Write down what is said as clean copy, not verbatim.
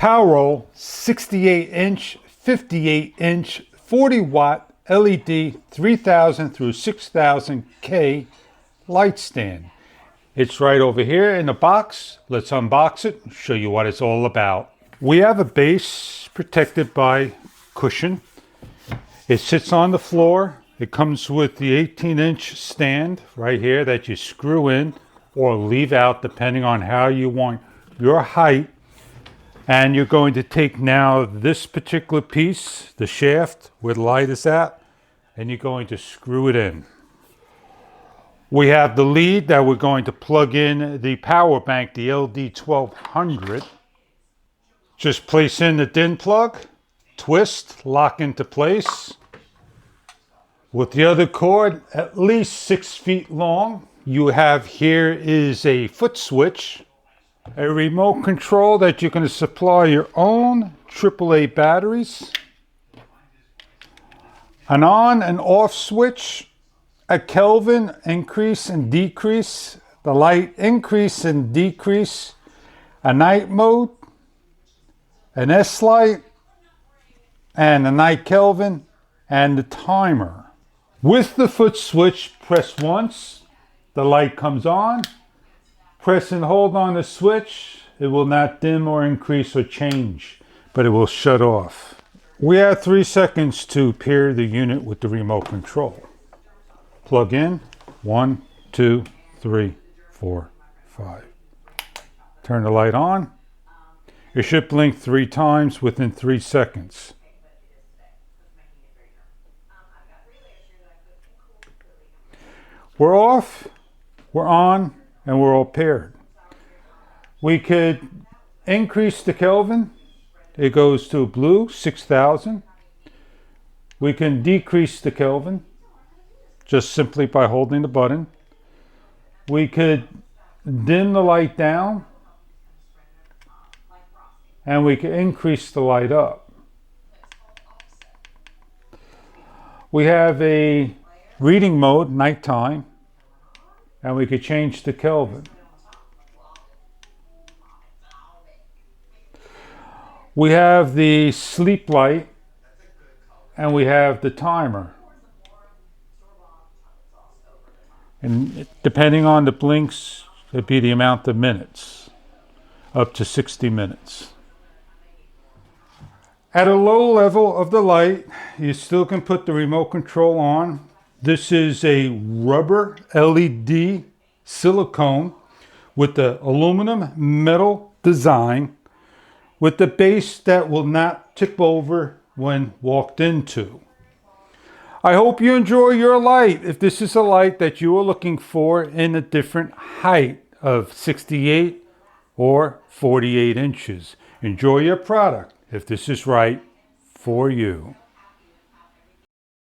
POWROL 68-inch, 58-inch, 40-watt LED 3000 through 6000K light stand. It's right over here in the box. Let's unbox it and show you what it's all about. We have a base protected by cushion. It sits on the floor. It comes with the 18-inch stand right here that you screw in or leave out depending on how you want your height. And you're going to take now this particular piece, the shaft where the light is at, and you're going to screw it in. We have the lead that we're going to plug in the power bank, the LD1200. Just place in the DIN plug, twist, lock into place. With the other cord, at least 6 feet long, you have here is a foot switch, a remote control that you can supply your own AAA batteries, an on and off switch, a Kelvin increase and decrease, the light increase and decrease, a night mode, an S light, and a night Kelvin, and the timer. With the foot switch, press once, the light comes on. Press and hold on the switch. It will not dim or increase or change, but it will shut off. We have 3 seconds to pair the unit with the remote control. Plug in, 1, 2, 3, 4, 5. Turn the light on. It should blink 3 times within 3 seconds. We're off, we're on, and we're all paired. We could increase the Kelvin. It goes to blue, 6000. We can decrease the Kelvin just simply by holding the button. We could dim the light down, and we can increase the light up. We have a reading mode, nighttime, and we could change the Kelvin. We have the sleep light, and we have the timer. And depending on the blinks, it'd be the amount of minutes, up to 60 minutes. At a low level of the light, you still can put the remote control on. This is a rubber LED silicone with the aluminum metal design with the base that will not tip over when walked into. I hope you enjoy your light. If this is a light that you are looking for in a different height of 68 or 48 inches, enjoy your product if this is right for you.